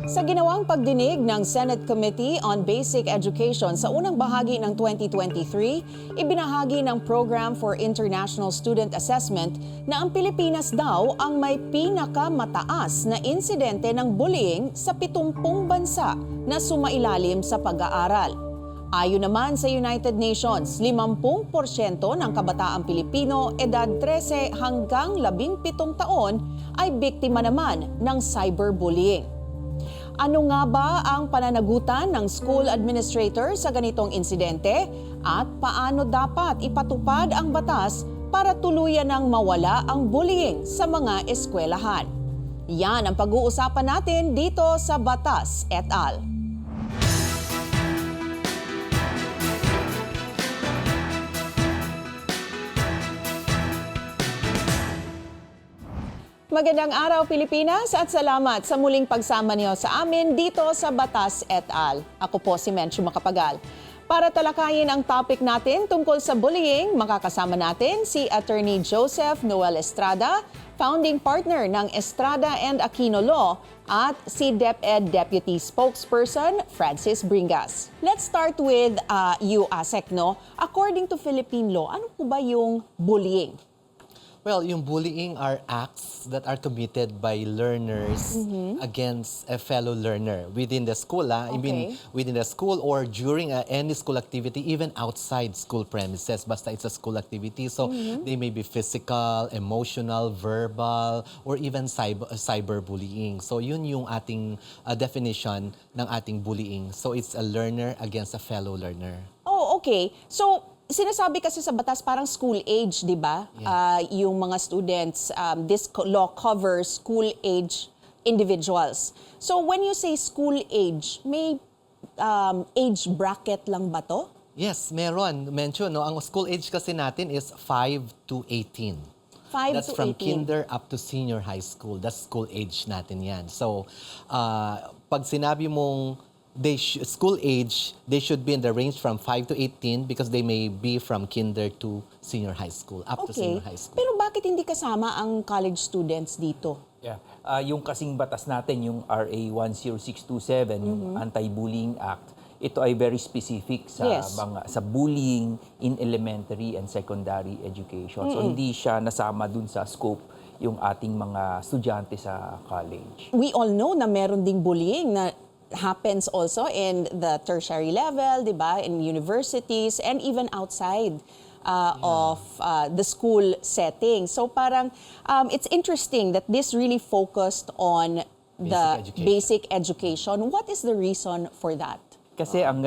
Sa ginawang pagdinig ng Senate Committee on Basic Education sa unang bahagi ng 2023, ibinahagi ng Program for International Student Assessment na ang Pilipinas daw ang may pinakamataas na insidente ng bullying sa 70 bansa na sumailalim sa pag-aaral. Ayon naman sa United Nations, 50% ng kabataang Pilipino edad 13 hanggang 17 taon ay biktima naman ng cyberbullying. Ano nga ba ang pananagutan ng school administrator sa ganitong insidente at paano dapat ipatupad ang batas para tuluyan ng mawala ang bullying sa mga eskwelahan? Yan ang pag-uusapan natin dito sa Batas et al. Magandang araw Pilipinas at salamat sa muling pagsama niyo sa amin dito sa Batas et al. Ako po si Menchu Macapagal. Para talakayin ang topic natin tungkol sa bullying, makakasama natin si Attorney Joseph Noel Estrada, founding partner ng Estrada and Aquino Law, at si DepEd Deputy Spokesperson Francis Bringas. Let's start with you, Asek, no? According to Philippine law, ano po ba yung bullying? Well, yung bullying are acts that are committed by learners against a fellow learner within the school. I mean, within the school or during any school activity, even outside school premises. Basta it's a school activity. So they may be physical, emotional, verbal, or even cyberbullying. So yun yung ating definition ng ating bullying. So it's a learner against a fellow learner. Oh, okay. So, sinasabi kasi sa batas parang school age, di ba? Yeah. Yung mga students, this law covers school age individuals. So when you say school age, may age bracket lang ba to? Yes, meron. Mention, no? Ang school age kasi natin is 5 to 18. 5 That's to from 18. kinder up to senior high school. That's school age natin yan. So, pag sinabi mong school age, they should be in the range from 5 to 18 because they may be from kinder to senior high school, up to senior high school. Pero bakit hindi kasama ang college students dito? Yeah. Yung kasing batas natin, yung RA 10627, yung Anti-Bullying Act, ito ay very specific sa sa bullying in elementary and secondary education. So hindi siya nasama dun sa scope yung ating mga estudyante sa college. We all know na meron ding bullying na happens also in the tertiary level, di ba, in universities and even outside of the school setting. So parang it's interesting that this really focused on the basic education. What is the reason for that? Kasi ang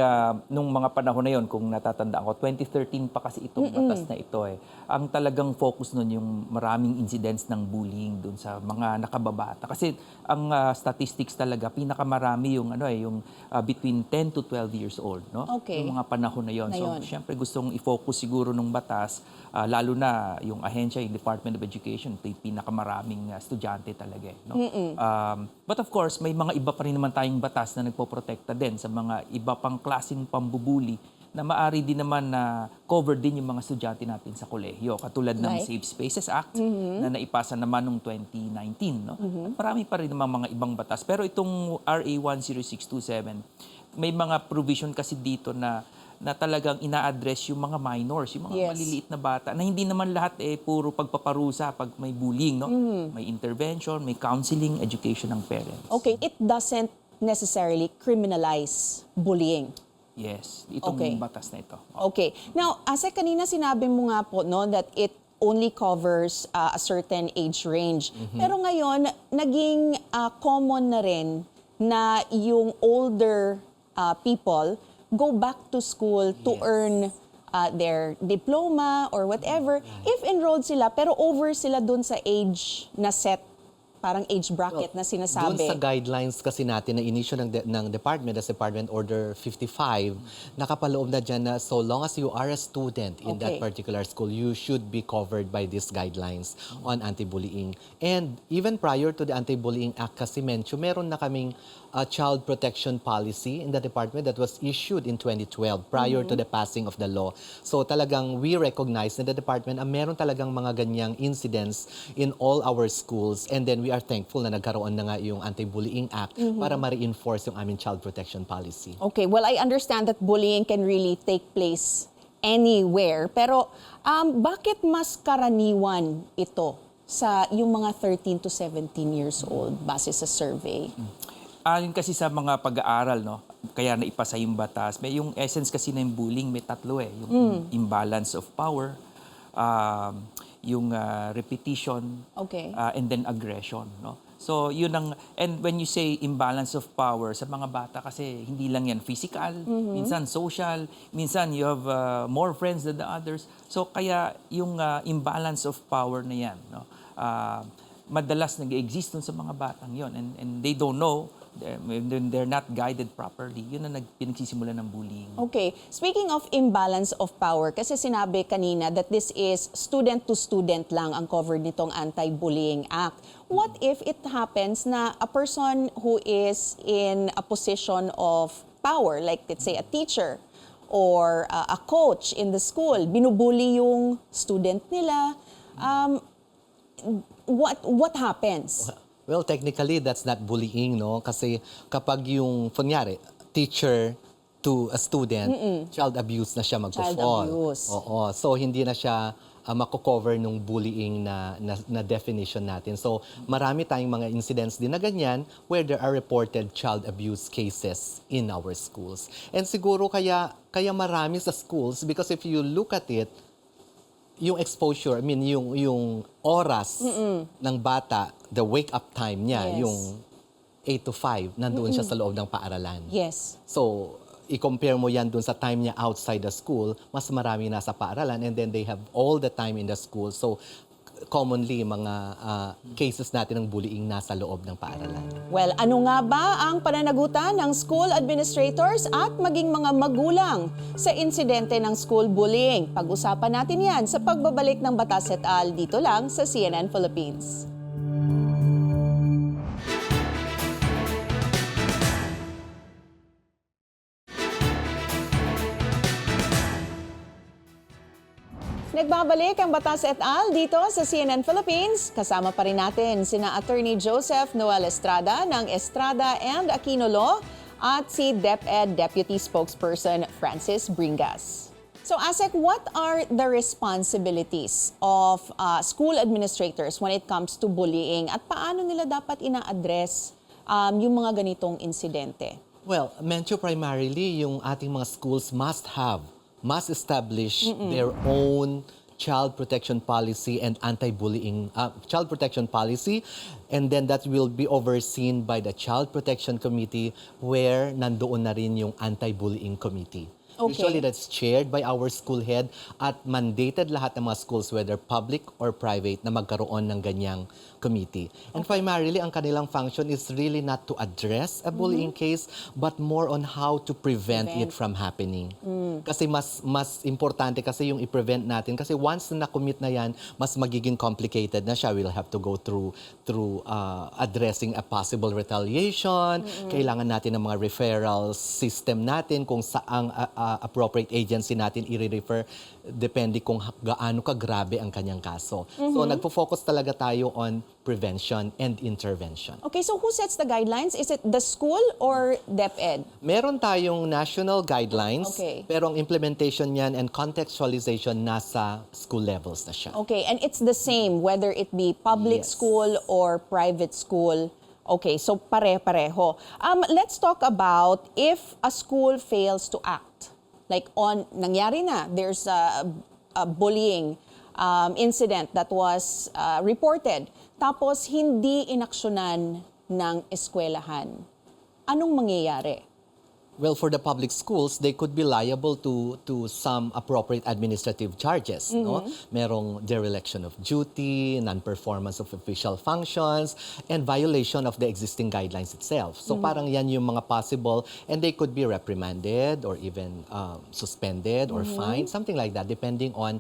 nung mga panahon na yon, kung natatandaan ko, 2013 pa kasi itong batas na ito ang talagang focus nun yung maraming incidents ng bullying dun sa mga nakababata. Kasi ang statistics talaga, pinakamarami yung yung between 10 to 12 years old, no? Okay. Yung mga panahon na yon. So, syempre gustong i-focus siguro nung batas, lalo na yung ahensya, yung Department of Education, ito yung pinakamaraming estudyante talaga, no? But of course, may mga iba pa rin naman tayong batas na nagpoprotekta din sa mga iba pang klaseng pambubuli na maari din naman na cover din yung mga estudyante natin sa kolehiyo. Katulad ng Safe Spaces Act na naipasa naman noong 2019. No? At marami pa rin naman mga ibang batas. Pero itong RA 10627, may mga provision kasi dito na talagang ina-address yung mga minors, yung mga maliliit na bata, na hindi naman lahat puro pagpaparusa pag may bullying. No? May intervention, may counseling, education ng parents. Okay, it doesn't necessarily criminalize bullying. Yes, itong batas na ito. Okay. Now, Asek, kanina sinabi mo nga po no, that it only covers a certain age range. Pero ngayon, naging common na rin na yung older people go back to school to earn their diploma or whatever. If enrolled sila, pero over sila dun sa age na set, parang age bracket na sinasabi. Doon sa guidelines kasi natin na inisyo ng Department, as Department Order 55, nakapaloob na dyan na so long as you are a student in that particular school, you should be covered by these guidelines on anti-bullying. And even prior to the Anti-Bullying Act kasi meron na kaming child protection policy in the department that was issued in 2012 prior to the passing of the law. So talagang we recognize na the department meron talagang mga ganyang incidents in all our schools, and then we are thankful na nagkaroon na nga yung Anti-Bullying Act para ma-reinforce yung aming child protection policy. Okay, well, I understand that bullying can really take place anywhere. Pero bakit mas karaniwan ito sa yung mga 13 to 17 years old base sa survey? Ayon kasi sa mga pag-aaral, no, kaya naipasa yung batas, may yung essence kasi ng bullying, may tatlo yung imbalance of power, yung repetition, Okay. and then aggression, no. So yun ang, and when you say imbalance of power sa mga bata kasi hindi lang yan physical, minsan social, minsan you have more friends than the others. So kaya yung imbalance of power na yan, no, madalas nag-exist sa mga batang yon, and they don't know, they're not guided properly. Yun ang pinagsisimula ng bullying. Okay. Speaking of imbalance of power, kasi sinabi kanina that this is student to student lang ang covered nitong Anti-Bullying Act. What if it happens na a person who is in a position of power, like let's say a teacher or a coach in the school, binubully yung student nila, what happens? Well, technically, that's not bullying, no? Kasi kapag yung, kunyari, teacher to a student, child abuse na siya magpo-fall. Child abuse. Oo. So, hindi na siya mako-cover nung bullying na definition natin. So, marami tayong mga incidents din na ganyan where there are reported child abuse cases in our schools. And siguro kaya marami sa schools because if you look at it, yung exposure, I mean, yung oras ng bata, the wake-up time niya, Yes. yung 8 to 5, nandoon siya sa loob ng paaralan. Yes. So, i-compare mo yan dun sa time niya outside the school, mas marami nasa paaralan and then they have all the time in the school. So, commonly, mga cases natin ng bullying nasa loob ng paaralan. Well, ano nga ba ang pananagutan ng school administrators at maging mga magulang sa insidente ng school bullying? Pag-usapan natin yan sa pagbabalik ng Batas et al. Dito lang sa CNN Philippines. Nagbabalik ang Batas et al. Dito sa CNN Philippines. Kasama pa rin natin sina Attorney Joseph Noel Estrada ng Estrada and Aquino Law at si DepEd Deputy Spokesperson Francis Bringas. So Asek, what are the responsibilities of school administrators when it comes to bullying at paano nila dapat ina-address yung mga ganitong insidente? Well, medyo primarily, yung ating mga schools must establish their own child protection policy and anti-bullying child protection policy, and then that will be overseen by the Child Protection Committee where nandoon na rin yung anti-bullying committee. Okay. Usually that's chaired by our school head at mandated lahat ng mga schools, whether public or private, na magkaroon ng ganyang committee. And primarily, ang kanilang function is really not to address a bullying case, but more on how to prevent it from happening. Kasi mas importante kasi yung i-prevent natin. Kasi once na na-commit na yan, mas magiging complicated na siya. We'll have to go through addressing a possible retaliation. Kailangan natin ng mga referral system natin kung saang appropriate agency natin i-refer depende kung gaano kagrabe ang kanyang kaso. So nagpo-focus talaga tayo on prevention and intervention. Okay, so who sets the guidelines? Is it the school or DepEd? Meron tayong national guidelines, Okay. pero ang implementation niyan and contextualization nasa school levels na siya. Okay, and it's the same whether it be public Yes. school or private school. Okay, so pare-pareho. Let's talk about if a school fails to act. Like nangyari na, there's a bullying incident that was reported. Tapos hindi inaksyonan ng eskwelahan. Anong mangyayari? Well, for the public schools, they could be liable to some appropriate administrative charges. No? Merong dereliction of duty, non-performance of official functions, and violation of the existing guidelines itself. So parang yan yung mga possible, and they could be reprimanded or even suspended or fined, something like that, depending on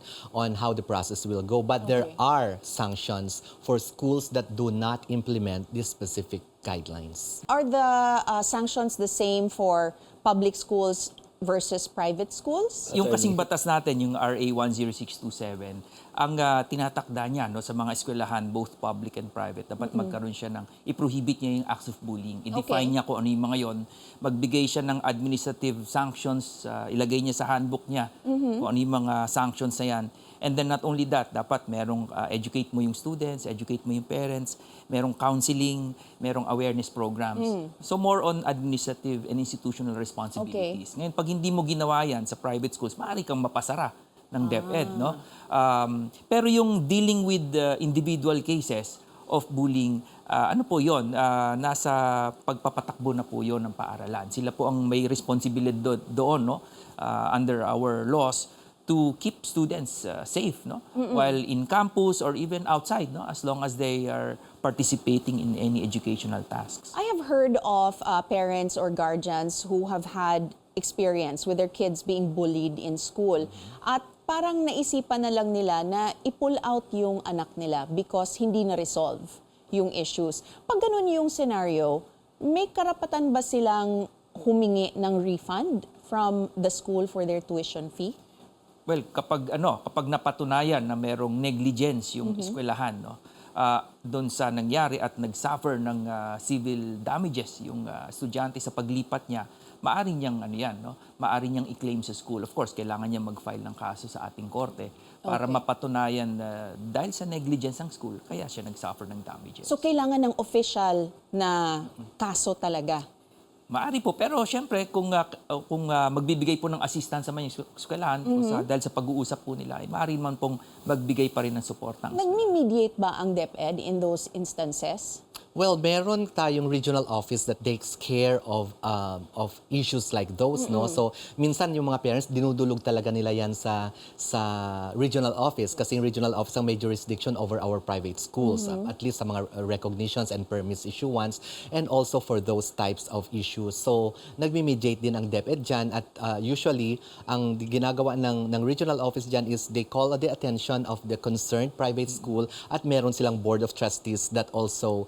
how the process will go. But there Okay. are sanctions for schools that do not implement these specific guidelines. Are the sanctions the same for public schools versus private schools? Yung kasing batas natin, yung RA 10627, ang tinatakda niya no, sa mga eskwelahan, both public and private, dapat magkaroon siya ng, i-prohibit niya yung acts of bullying. I-define Okay. niya kung ano yung mga yon, magbigay siya ng administrative sanctions, ilagay niya sa handbook niya kung ano yung mga sanctions na yan. And then not only that, dapat merong educate mo yung students, educate mo yung parents, merong counseling, merong awareness programs. So more on administrative and institutional responsibilities. Ngayon, pag hindi mo ginawa yan sa private schools, maaari kang mapasara ng DepEd. No? Pero yung dealing with individual cases of bullying, ano po yon? Nasa pagpapatakbo na po yon ng paaralan. Sila po ang may responsibilidad doon no? Under our laws to keep students safe no while in campus or even outside no as long as they are participating in any educational tasks. I have heard of parents or guardians who have had experience with their kids being bullied in school. At parang naisipan na lang nila na i-pull out yung anak nila because hindi na-resolve yung issues. Pag ganun yung scenario, may karapatan ba silang humingi ng refund from the school for their tuition fee? Well, kapag napatunayan na merong negligence yung eskwelahan no, doon sa nangyari at nag-suffer ng civil damages yung estudyante sa paglipat niya, maaari niyang maaari niyang i-claim sa school. Of course, kailangan niya mag-file ng kaso sa ating korte para mapatunayan na dahil sa negligence ng school, kaya siya nag-suffer ng damages. So kailangan ng official na kaso talaga? Maari po, pero siyempre kung magbibigay po ng assistance sa mga eskwelahan dahil sa pag-uusap po nila, maari man pong magbigay pa rin ng suporta. Nagmi-mediate ba ang DepEd in those instances? Well, meron tayong regional office that takes care of issues like those, no? So, minsan yung mga parents dinudulog talaga nila yan sa regional office kasi yung regional office ang may jurisdiction over our private schools, at least sa mga recognitions and permits issuance and also for those types of issues. So, nagmi-mediate din ang DepEd dyan at usually ang ginagawa ng regional office dyan is they call the attention of the concerned private school at meron silang board of trustees that also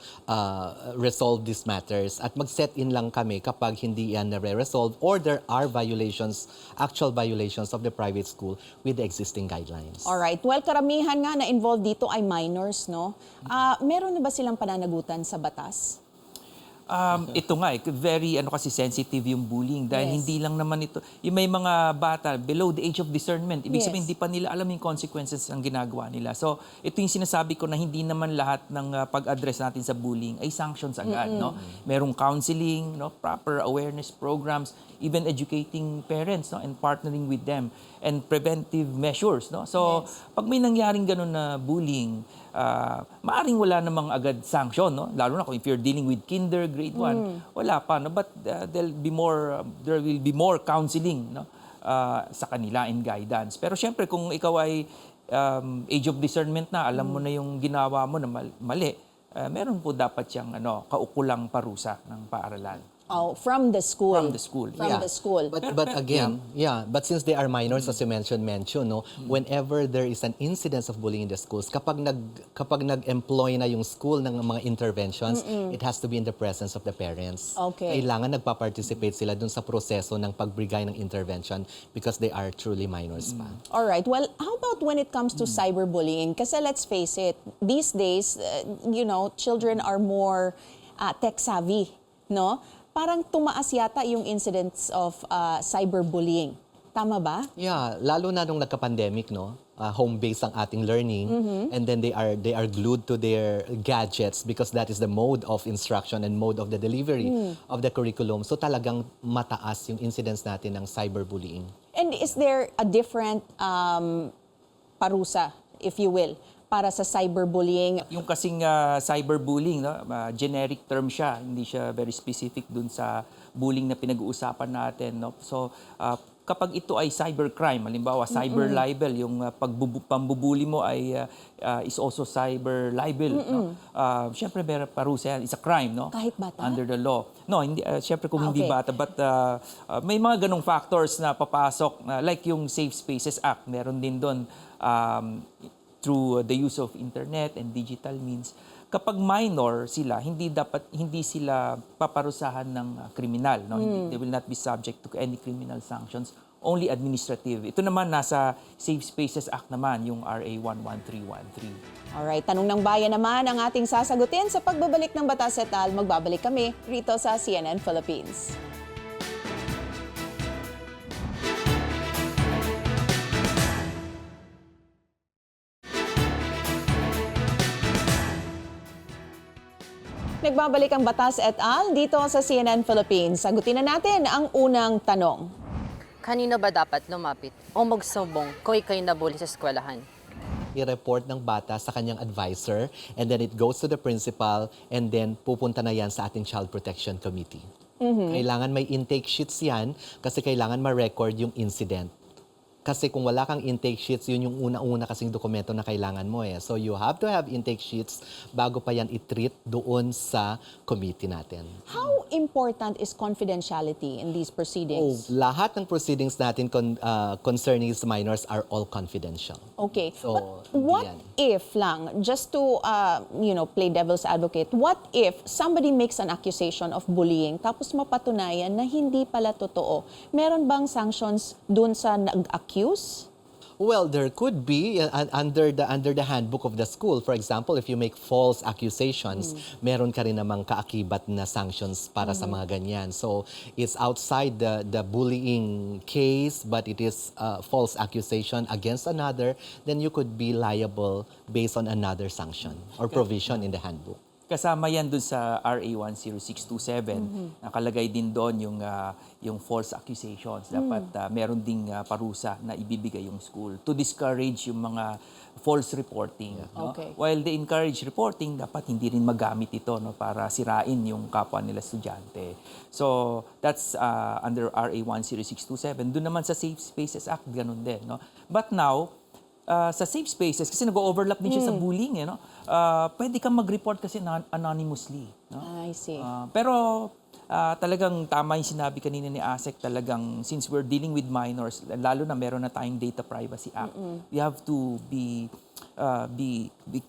resolve these matters at mag-set in lang kami kapag hindi yan nare-resolve or there are actual violations of the private school with the existing guidelines. Alright. Well, karamihan nga na involved dito ay minors, no? Meron na ba silang pananagutan sa batas? Ito nga very kasi sensitive yung bullying dahil Yes. hindi lang naman ito, yung may mga bata below the age of discernment, ibig Yes. sabihin hindi pa nila alam yung consequences ng ginagawa nila. So ito yung sinasabi ko na hindi naman lahat ng pag-address natin sa bullying ay sanctions agad, no? Merong counseling, no, proper awareness programs, even educating parents, no, and partnering with them and preventive measures, no? So pag may nangyaring ganun na bullying, maaring wala namang agad sanction, no? Lalo na kung if you're dealing with kinder, grade 1, wala pa, no? But there will be more counseling, no? Sa kanila and guidance. Pero syempre kung ikaw ay age of discernment na, alam mo na yung ginawa mo na mali, meron po dapat siyang kaukulang parusa ng paaralan. Oh, from the school. From the school. From the school. But again, but since they are minors, as you mentioned, no, whenever there is an incidence of bullying in the schools, kapag nag-employ na yung school ng mga interventions, it has to be in the presence of the parents. Okay. Kailangan nagpa-participate sila dun sa proseso ng pagbigay ng intervention because they are truly minors pa. Alright. Well, how about when it comes to cyberbullying? Kasi let's face it, these days, children are more tech-savvy, no? Parang tumaas yata yung incidents of cyberbullying. Tama ba? Yeah, lalo na nung nagka-pandemic, no? Home-based ang ating learning, and then they are glued to their gadgets because that is the mode of instruction and mode of the delivery of the curriculum. So talagang mataas yung incidence natin ng cyberbullying. And is there a different parusa, if you will, para sa cyberbullying? Yung kasing cyberbullying, no? Generic term siya, hindi siya very specific dun sa bullying na pinag-uusapan natin. No? So, kapag ito ay cybercrime, halimbawa cyber libel, yung pambubuli mo ay is also cyber libel. No? Siyempre, may parusa yan. It's a crime, no? Kahit bata? Under the law. No, hindi, siyempre kung hindi Okay. bata. But may mga ganong factors na papasok, like yung Safe Spaces Act, meron din doon through the use of internet and digital means. Kapag minor sila, hindi sila paparusahan ng kriminal, no? They will not be subject to any criminal sanctions, only administrative. Ito naman nasa Safe Spaces Act naman, yung RA 11313. Alright, tanong ng bayan naman ang ating sasagutin sa pagbabalik ng Batas et al. Magbabalik kami rito sa CNN Philippines. Nagbabalik ang Batas et al. Dito sa CNN Philippines. Sagutin na natin ang unang tanong. Kanino ba dapat lumapit o magsumbong kung ikaw'y nabully sa eskwelahan? I-report ng bata sa kanyang advisor and then it goes to the principal and then pupunta na yan sa ating Child Protection Committee. Kailangan may intake sheets yan kasi kailangan ma-record yung incident. Kasi kung wala kang intake sheets, yun yung una-una kasing dokumento na kailangan mo eh. So you have to have intake sheets bago pa yan i-treat doon sa committee natin. How important is confidentiality in these proceedings? Lahat ng proceedings natin concerning minors are all confidential. Okay. So, But what yan. if lang, just to play devil's advocate, what if somebody makes an accusation of bullying tapos mapatunayan na hindi pala totoo? Meron bang sanctions dun sa nag-accuse? Well, there could be under the handbook of the school. For example, if you make false accusations, meron ka rin namang kaakibat na sanctions para sa mga ganyan. So, it's outside the bullying case, but it is false accusation against another, then you could be liable based on another sanction or provision in the handbook. Kasama yan dun sa RA 10627. Nakalagay din doon yung false accusations. Dapat meron ding parusa na ibibigay yung school to discourage yung mga false reporting. No? Okay. While they encourage reporting, dapat hindi rin magamit ito, no, para sirain yung kapwa nila estudyante. So that's under RA 10627. Doon naman sa Safe Spaces Act, ganun din. No? But now, sa safe spaces, kasi nag-overlap din siya sa bullying, no? Pwede kang mag-report kasi anonymously. No? I see. Pero talagang tama yung sinabi kanina ni ASEC, talagang since we're dealing with minors, lalo na meron na tayong Data Privacy Act, we have to be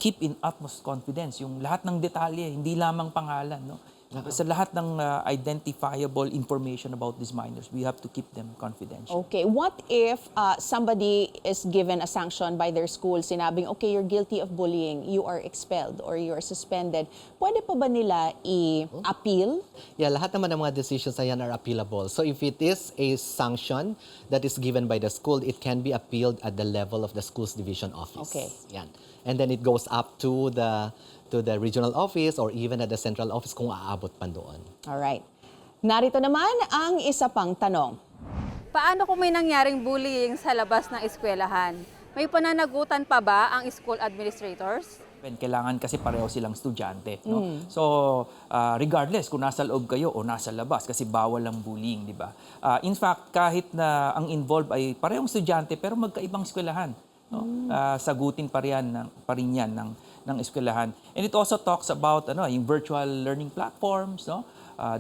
keep in utmost confidence yung lahat ng detalye, hindi lamang pangalan, no? Sa lahat ng identifiable information about these minors, we have to keep them confidential. Okay. What if somebody is given a sanction by their school, sinabing, okay, you're guilty of bullying, you are expelled or you are suspended. Pwede pa ba nila i-appeal? Yeah, lahat naman ng mga decisions na yan are appealable. So if it is a sanction that is given by the school, it can be appealed at the level of the school's division office. Okay. Yan. And then it goes up to the regional office or even at the central office kung aabot pa doon. Alright. Narito naman ang isa pang tanong. Paano kung may nangyaring bullying sa labas ng eskwelahan? May pananagutan pa ba ang school administrators? Kailangan kasi pareho silang estudyante. No? So, regardless kung nasa loob kayo o nasa labas, kasi bawal ang bullying, di ba? In fact, kahit na ang involved ay parehong estudyante pero magkaibang eskwelahan, no? Sagutin pa rin yan ng eskwelahan. And it also talks about yung virtual learning platforms, no?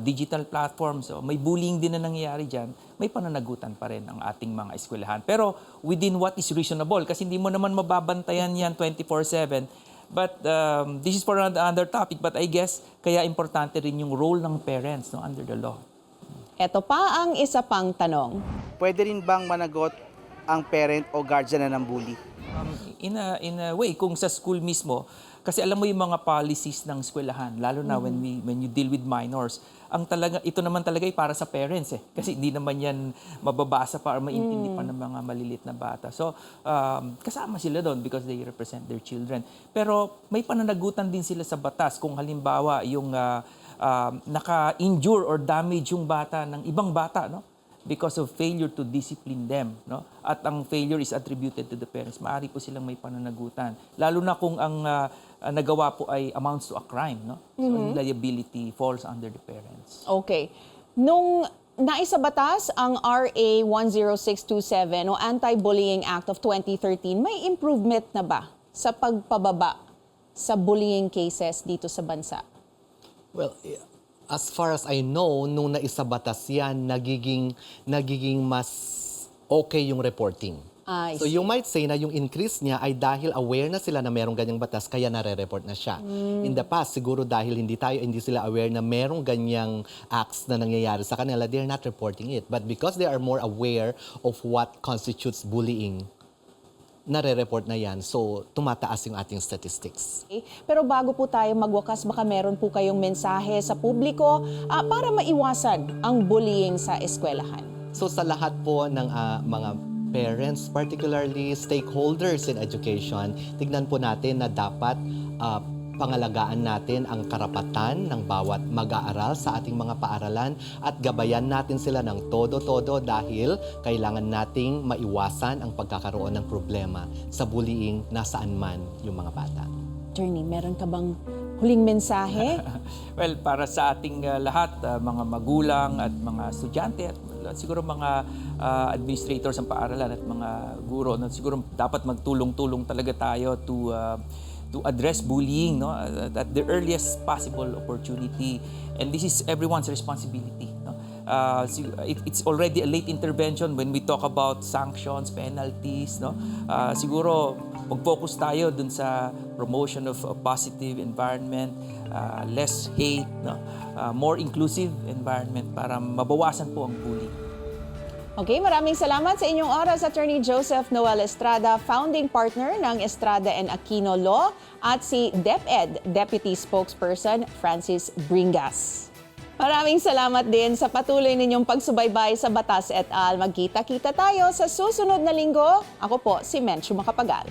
Digital platforms. So may bullying din na nangyayari dyan, may pananagutan pa rin ang ating mga eskwelahan. Pero within what is reasonable, kasi hindi mo naman mababantayan yan 24/7. But this is for another topic, but I guess kaya importante rin yung role ng parents, no, under the law. Ito pa ang isa pang tanong. Pwede rin bang managot ang parent o guardian na ng bully? In a way, kung sa school mismo, kasi alam mo yung mga policies ng eskwelahan, lalo na when you deal with minors, ito naman talaga ay para sa parents eh. Kasi hindi naman yan mababasa pa or maintindi pa ng mga malilit na bata. So, kasama sila doon because they represent their children. Pero may pananagutan din sila sa batas kung halimbawa yung naka-injure or damage yung bata ng ibang bata, no? Because of failure to discipline them, no? At ang failure is attributed to the parents. Maaari po silang may pananagutan. Lalo na kung ang nagawa po ay amounts to a crime, no? So liability falls under the parents. Okay. Nung naisabatas ang RA 10627 o Anti-Bullying Act of 2013, may improvement na ba sa pagpababa sa bullying cases dito sa bansa? Well, as far as I know, nung naisabatas yan, nagiging mas okay yung reporting. I So see. you might say na yung increase niya ay dahil aware na sila na merong ganyang batas kaya nare-report na siya. In the past, siguro dahil hindi sila aware na merong ganyang acts na nangyayari sa kanila, they're not reporting it. But because they are more aware of what constitutes bullying, nare-report na yan. So tumataas yung ating statistics. Okay. Pero bago po tayo magwakas, baka meron po kayong mensahe sa publiko para maiwasan ang bullying sa eskwelahan. So sa lahat po ng mga parents, particularly stakeholders in education, tignan po natin na dapat pangalagaan natin ang karapatan ng bawat mag-aaral sa ating mga paaralan at gabayan natin sila ng todo-todo dahil kailangan nating maiwasan ang pagkakaroon ng problema sa bullying nasaan man yung mga bata. Attorney, meron ka bang huling mensahe? Well, para sa ating lahat, mga magulang at mga estudyante at siguro mga administrators ng paaralan at mga guro, no, siguro dapat magtulong-tulong talaga tayo to address bullying, no, at the earliest possible opportunity. And this is everyone's responsibility. No? It's already a late intervention when we talk about sanctions, penalties. No? Siguro mag-focus tayo dun sa promotion of a positive environment, less hate, no? More inclusive environment para mabawasan po ang bullying. Okay, maraming salamat sa inyong oras, Attorney Joseph Noel Estrada, founding partner ng Estrada and Aquino Law, at si DepEd Deputy Spokesperson Francis Bringas. Maraming salamat din sa patuloy ninyong pagsubaybay sa Batas et al. Magkita-kita tayo sa susunod na linggo. Ako po si Menchu Macapagal.